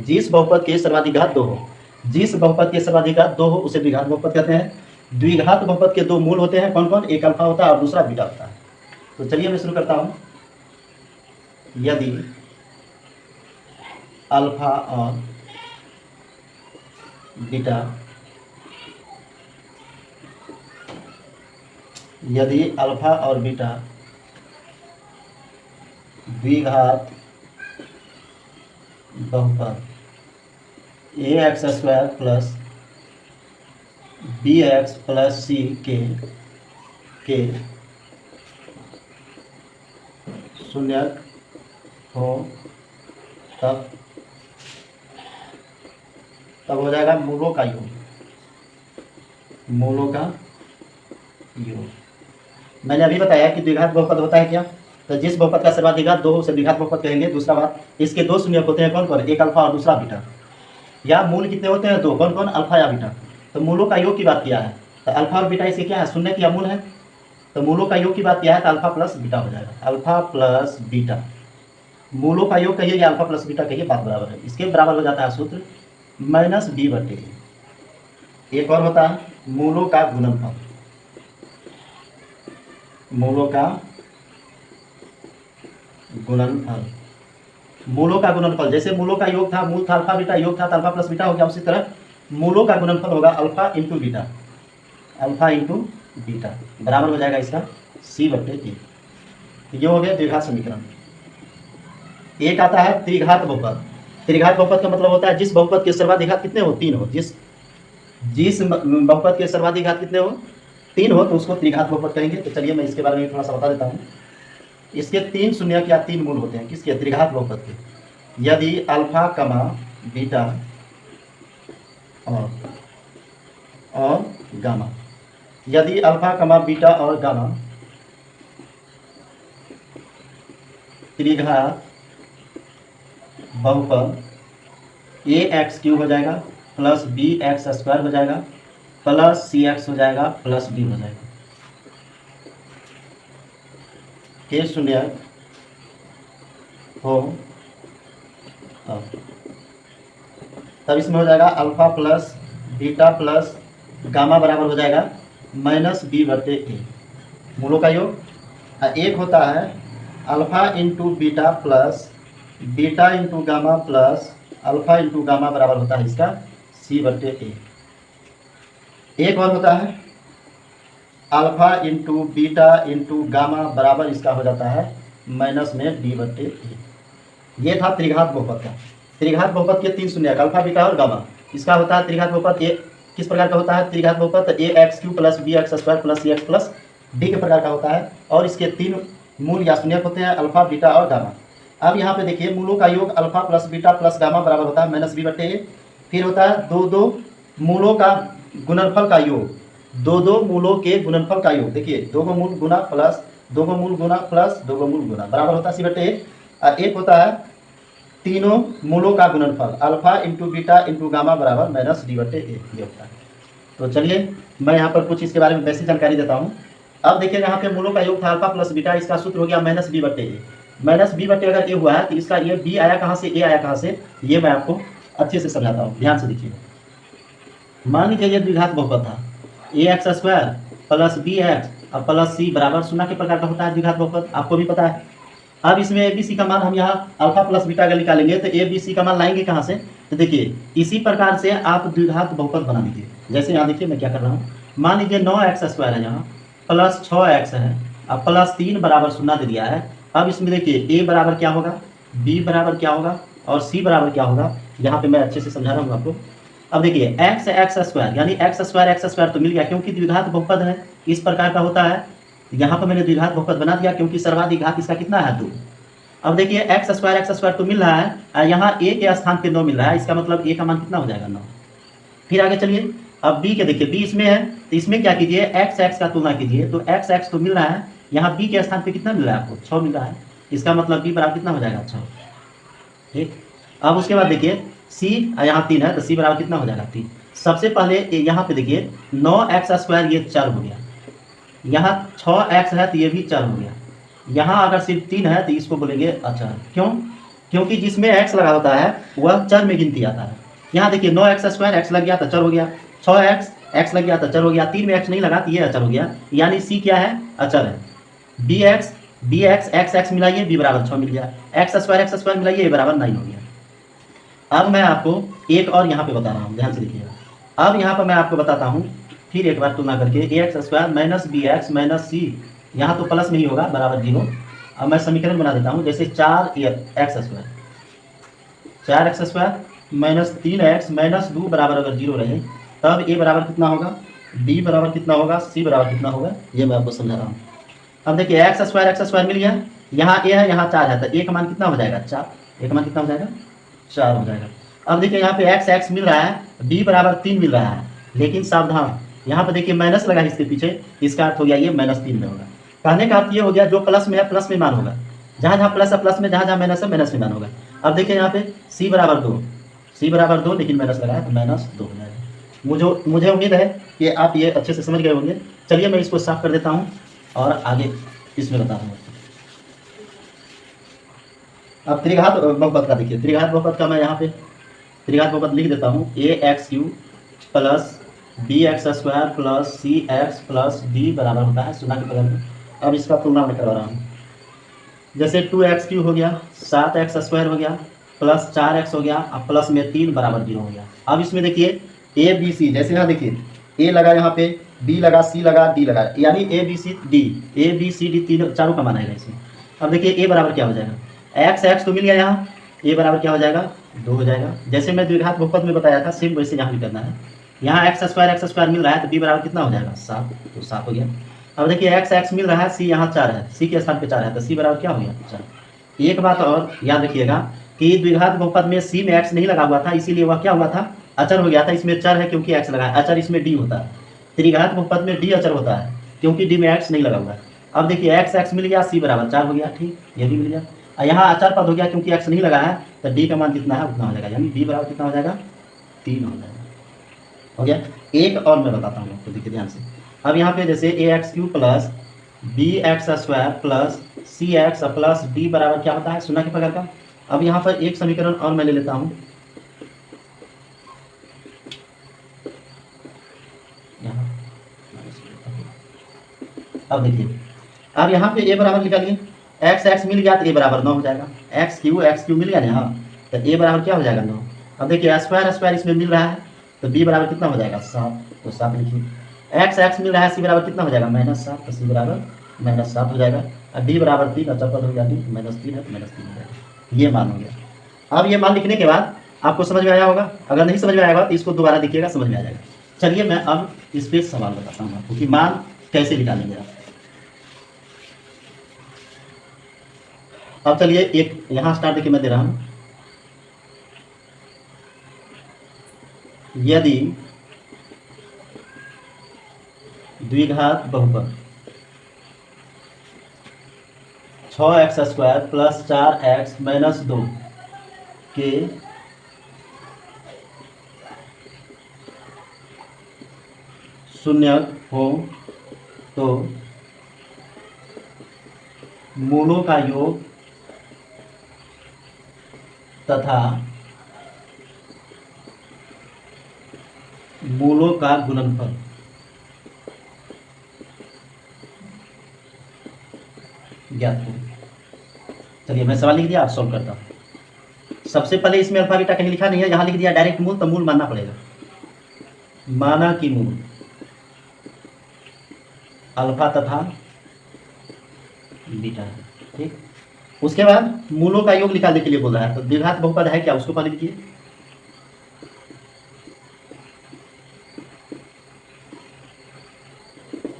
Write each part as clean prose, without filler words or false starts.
जिस बहुपद के सर्वाधिघात 2 हो, जिस बहुपद के सर्वाधिघात 2 हो उसे द्विघात बहुपद कहते हैं। द्विघात बहुपद के 2 मूल होते हैं, कौन कौन? एक अल्फा होता है और दूसरा बीटा होता है। तो चलिए मैं शुरू करता हूं। यदि अल्फा और बीटा, यदि अल्फा और बीटा द्विघात बहुपद ax square plus bx plus c के शून्यक हो, तब हो जाएगा मूलों का योग। मूलों का योग मैंने अभी बताया कि द्विघात बहुपद होता है क्या? तो जिस बहुपद का सर्वाधिघात 2 हो उसे द्विघात बहुपद कहेंगे। दूसरा बात, इसके 2 शून्यक होते हैं, कौन कौन? एक अल्फा और दूसरा बीटा। या मूल कितने होते हैं? 2, कौन कौन? अल्फा या बीटा। तो मूलों का योग की बात किया है, तो अल्फा और बीटा इसे क्या है? शून्य या मूल है। तो मूलों का योग की बात किया है तो अल्फा प्लस बीटा हो जाएगा। अल्फा प्लस बीटा, मूलों का योग कहिए या अल्फा प्लस बीटा कहिए, बात बराबर है। इसके बराबर हो जाता है सूत्र माइनस बी बटे ए। एक और होता है मूलों का गुणनफल। मूलों का गुणनफल, मूलों का गुणनफल, जैसे मूलों का योग था, मूल था अल्फा बीटा, योग था तो अल्फा प्लस बीटा हो गया, उसी तरह मूलों का गुणनफल होगा alpha into beta. Alpha into beta बराबर हो जाएगा इसका सी बटे ए। ये हो गया द्विघात समीकरण। एक आता है त्रिघात बहुपद। त्रिघात बहुपद का मतलब होता है जिस बहुपद के सर्वाधिघात कितने हो? 3 हो। जिस बहुपद के सर्वाधिघात कितने हो? 3 हो, तो उसको त्रिघात बहुपद कहेंगे। तो चलिए मैं इसके बारे में थोड़ा सा बता देता हूँ। इसके 3 शून्यक या 3 मूल होते हैं, किसके? त्रिघात बहुपद के। यदि अल्फा कमा बीटा और गामा, यदि अल्फा कमा बीटा और गामा त्रिघात बहुपद ax³ हो जाएगा प्लस bx स्क्वायर हो जाएगा प्लस cx हो जाएगा प्लस d हो जाएगा के शून्यक हो, तब इसमें हो जाएगा alpha plus beta plus gamma बराबर हो जाएगा माइनस बी बटे ए। मूलों का योग। एक होता है alpha into beta plus beta into gamma plus alpha into gamma बराबर होता है इसका सी बटे ए। एक और होता है alpha into beta into gamma बराबर इसका हो जाता है माइनस में डी बटे ए। ये था त्रिघात बहुपद का। त्रिघात बहुपद के 3 शून्यक अल्फा बीटा और गामा। इसका होता है त्रिघात बहुपद ए। किस प्रकार का होता है त्रिघात बहुपद? ax³ plus bx square plus cx plus D के प्रकार का होता है। और इसके 3 मूल या शून्यक होते हैं, अल्फा बीटा और गामा। अब यहाँ पे देखिए मूलों का योग alpha plus beta plus gamma बराबर होता है माइनस बी बटे ए। फिर होता है दो मूलों का गुणनफल का योग। दो मूलों के गुणनफल का योग। देखिए 2 मूल गुना प्लस 2 मूल गुना प्लस 2 मूल गुना बराबर होता है सी बटे ए। और एक होता है तीनों मूलों का गुणनफल alpha into beta into gamma बराबर माइनस डी बटे ए, ये होता है। तो चलिए मैं यहाँ पर कुछ इसके बारे में बेसिक जानकारी देता हूँ। अब देखिए यहाँ पे मूलों का योग था अल्फा प्लस बीटा, इसका सूत्र हो गया माइनस बी बटे ए। माइनस बी बटे अगर ए हुआ है तो इसका ये बी आया कहाँ से, ए आया कहाँ से, ये मैं आपको अच्छे से समझाता हूँ, ध्यान से देखिए। मान लीजिए ये द्विघात बहुपद था, ax स्क्वायर प्लस bx और प्लस c बराबर 0 के प्रकार का होता है द्विघात बहुपद, आपको भी पता है। अब इसमें ए बी सी का मान हम यहाँ अल्फा प्लस बीटा अगर निकालेंगे तो ए बी सी का मान लाएंगे कहाँ से? तो देखिए इसी प्रकार से आप द्विघात बहुपद बना लीजिए। जैसे यहाँ देखिए मैं क्या कर रहा हूँ, मान लीजिए 9x स्क्वायर है यहाँ प्लस 6x है अब प्लस 3 बराबर 0 दे दिया है। अब इसमें देखिए a बराबर क्या होगा, b बराबर क्या होगा और c बराबर क्या होगा, यहाँ पे मैं अच्छे से समझा रहा हूँ आपको। अब देखिए x स्क्वायर यानी x स्क्वायर तो मिल गया क्योंकि द्विघात बहुपद है, इस प्रकार का होता है। यहाँ पर मैंने द्विघात बहुपद बना दिया क्योंकि सर्वाधिघात इसका कितना है 2। अब देखिए x स्क्वायर तो मिल रहा है, यहाँ a के स्थान पे 9 मिल रहा है, इसका मतलब a का मान कितना हो जाएगा 9। फिर आगे चलिए अब b के देखिए b इसमें है तो इसमें क्या कीजिए x का तुलना कीजिए, तो x तो मिल रहा है, यहाँ b के स्थान पे कितना मिल रहा है आपको 6 मिल रहा है, इसका मतलब b बराबर कितना हो जाएगा 6। ठीक, अब उसके बाद देखिए c यहाँ 3 है तो c बराबर कितना हो जाएगा 3। सबसे पहले यहाँ पे देखिए 9x स्क्वायर ये 4 हो गया, यहाँ 6x है तो ये भी 4 हो गया, यहाँ अगर सिर्फ 3 है तो इसको बोलेंगे अचर। क्यों? क्योंकि जिसमें एक्स लगा होता है वह चर में गिनती आता है। यहाँ देखिए 9x² एक्स लग गया तो चर हो गया, 6x एक्स लग गया तो चर हो गया, 3 में एक्स नहीं लगा तो ये अचर हो गया, यानी सी क्या है, अचर है। बी एक्स एक्स एक्स मिलाइए बी बराबर 6 मिल गया, x² मिलाइए ए बराबर 9 हो गया। अब मैं आपको एक और यहाँ पे बता रहा हूँ, ध्यान से देखिएगा। अब यहाँ पर मैं आपको बताता हूँ फिर एक बार तुलना करके, ax² minus b x minus c, यहाँ तो प्लस में ही होगा बराबर 0। अब मैं समीकरण बना देता हूँ, जैसे 4x² माइनस 3x माइनस 2 बराबर अगर 0 रहे तब a बराबर कितना होगा, b बराबर कितना होगा, c बराबर कितना होगा, ये मैं आपको समझा रहा हूँ। अब देखिए x² मिल गया, यहाँ a है यहाँ 4 है, तो a का मान कितना हो जाएगा 4, a का मान कितना हो जाएगा 4 हो जाएगा। अब देखिए यहाँ पे x मिल रहा है, b बराबर 3 मिल रहा है, लेकिन सावधान यहाँ पे देखिए माइनस लगा है इसके पीछे, इसका अर्थ हो गया ये -3 में होगा। कहने का अर्थ ये हो गया जो प्लस में है प्लस में मान होगा, जहाँ जहाँ प्लस है प्लस में, जहाँ जहाँ माइनस है माइनस में मान होगा। अब देखिए यहाँ पे c बराबर 2 लेकिन माइनस लगा है तो -2 हो जाएगा। मुझे उम्मीद है कि आप ये अच्छे से समझ गए होंगे। चलिए मैं इसको साफ कर देता हूँ और आगे इसमें बता दूँगा। अब त्रिघात बहुपद का देखिए, त्रिघात बहुपद का मैं यहाँ पे त्रिघात बहुपद लिख देता हूँ, ax³ plus bx² plus cx plus d बराबर होता है 0 के बगल में। अब इसका तुलना मैं करवा रहा हूँ, जैसे 2x³ हो गया, 7x² हो गया, प्लस 4x हो गया, अब प्लस में 3 बराबर 0 हो गया। अब इसमें देखिए a b c, जैसे यहाँ देखिए a लगा, यहाँ पे b लगा, c लगा, d लगा, यानी a b c d तीनों चारों का मान आएगा इसमें। अब देखिए a बराबर क्या हो जाएगा, x तो मिल गया, यहाँ a बराबर क्या हो जाएगा 2 हो जाएगा। जैसे मैं द्विघात बहुपद में बताया था सेम वैसे यहाँ भी करना है। यहाँ x² मिल रहा है तो b बराबर कितना हो जाएगा 7, तो 7 हो गया। अब देखिए x मिल रहा है, c यहाँ 4 है, c के स्थान पे 4 है, तो c बराबर क्या हो गया 4। एक बात और याद रखिएगा कि द्विघात बहुपद में c में x नहीं लगा हुआ था, इसीलिए वह क्या हुआ था, अचर हो गया था। इसमें चर है क्योंकि x लगा है, अचर इसमें d होता है। त्रिघात बहुपद में d अचर होता है क्योंकि d में x नहीं लगा हुआ है। अब देखिए x मिल गया, c बराबर 4 हो गया, ठीक, ये भी मिल गया। यहाँ अचर पद हो गया क्योंकि x नहीं लगा है, तो d का मान जितना है उतना हो जाएगा, यानी d बराबर कितना हो जाएगा 3 हो जाएगा। हो गया। एक और मैं बताता हूँ आपको, देखिए ध्यान से। अब यहाँ पे जैसे ax³ plus bx² plus cx plus d बराबर क्या होता है 0 के बगल का। अब यहाँ पर एक समीकरण और मैं ले लेता हूँ, अब देखिए, अब यहाँ पे a बराबर निकालिए, x मिल गया तो a बराबर 9 हो जाएगा, x³ मिल गया ना, हाँ, तो a बराबर क्या हो जाएगा 9। अब देखिए स्क्वायर इसमें मिल रहा है तो b बराबर कितना हो जाएगा 7, तो 7 लिखिए। x मिल रहा है, c बराबर कितना हो जाएगा -7, तो c बराबर -7 हो जाएगा। अब d बराबर 3, अचर पद हो गया, -3 है तो -3 हो जाएगा। ये मान हो गया। अब ये मान लिखने के बाद आपको समझ में आया होगा, अगर नहीं समझ में आएगा तो इसको दोबारा देखिएगा, समझ में आ जाएगा। चलिए मैं अब इस पर सवाल बताता हूँ आपको कि मान कैसे निकालेंगे आप। अब चलिए एक यहाँ स्टार्ट देखिए मैं दे रहा हूँ, यदि द्विघात बहुपद 6x² प्लस 4x माइनस 2 के शून्यक हो तो मूलों का योग तथा मूलों का गुणनफल ज्ञात हो। चलिए मैं सवाल लिख दिया, आप सॉल्व करता हूँ। सबसे पहले इसमें अल्फा बीटा कहीं लिखा नहीं है, यहाँ लिख दिया डायरेक्ट मूल, तो मूल मानना पड़ेगा। माना कि मूल अल्फा तथा बीटा है, ठीक। उसके बाद मूलों का योग निकालने के लिए बोल रहा है, तो द्विघात बहुपद है क्या, उसको पहले लिखिए।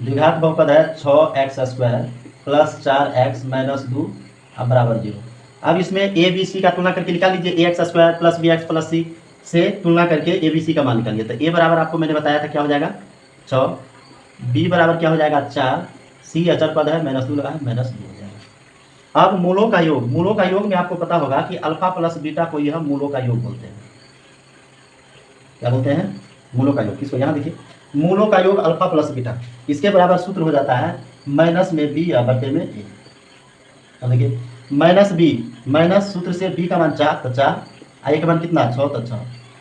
द्विघात बहुपद है 6x² प्लस 4x माइनस 2 अब बराबर 0। अब इसमें a b c का तुलना करके निकाल लीजिए, ax² plus bx plus c से तुलना करके a b c का मान निकालिए। तो a बराबर आपको मैंने बताया था क्या हो जाएगा 6, b बराबर क्या हो जाएगा 4, c अचर पद है -2 लगा है -2 हो जाएगा। अब मूलों का योग, मूलों का योग में आपको पता होगा कि अल्फा प्लस बीटा को यह मूलों का योग बोलते हैं। क्या बोलते हैं, मूलों का योग। किसको, यहाँ देखिए, मूलों का योग अल्फा प्लस बीटा, इसके बराबर सूत्र हो जाता है माइनस में b या बटे में a। अब देखिए माइनस बी, माइनस सूत्र से बी का मान 4 तो 4, आ ए का मान कितना 6 तो 6,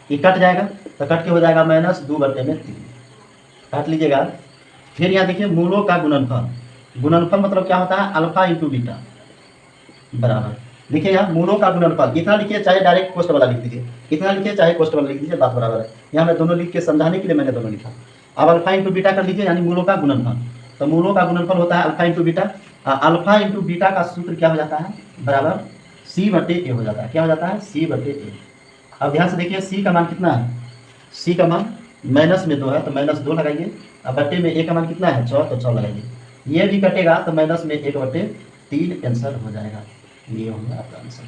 ये कट जाएगा तो कट के हो जाएगा -2/3, काट लीजिएगा। फिर यहाँ देखिए मूलों का गुणनफल, गुणनफल मतलब क्या होता है अल्फा इंटू बीटा बराबर, देखिए यहाँ मूलों का गुणनफल इतना लिखिए चाहे डायरेक्ट कोष्ठ वाला लिख दीजिए, इतना लिखिए चाहे कोष्ठ वाला लिख दीजिए, बात बराबर है। यहाँ मैं दोनों लिख के समझाने के लिए मैंने दोनों लिखा। अब अल्फा इंटू बीटा कर लीजिए यानी मूलों का गुणनफल, तो मूलों का गुणनफल होता है alpha into beta. Alpha into beta का सूत्र क्या हो जाता है बराबर C/A हो जाता है, क्या हो जाता है C/A। अब ध्यान से देखिए सी का मान कितना है, सी का मान -2 है तो -2 लगाइए, अब बट्टे में ए का मान कितना है 6 तो 6 लगाइए, ये भी कटेगा तो -1/3 आंसर हो जाएगा, ये होगा आपका आंसर।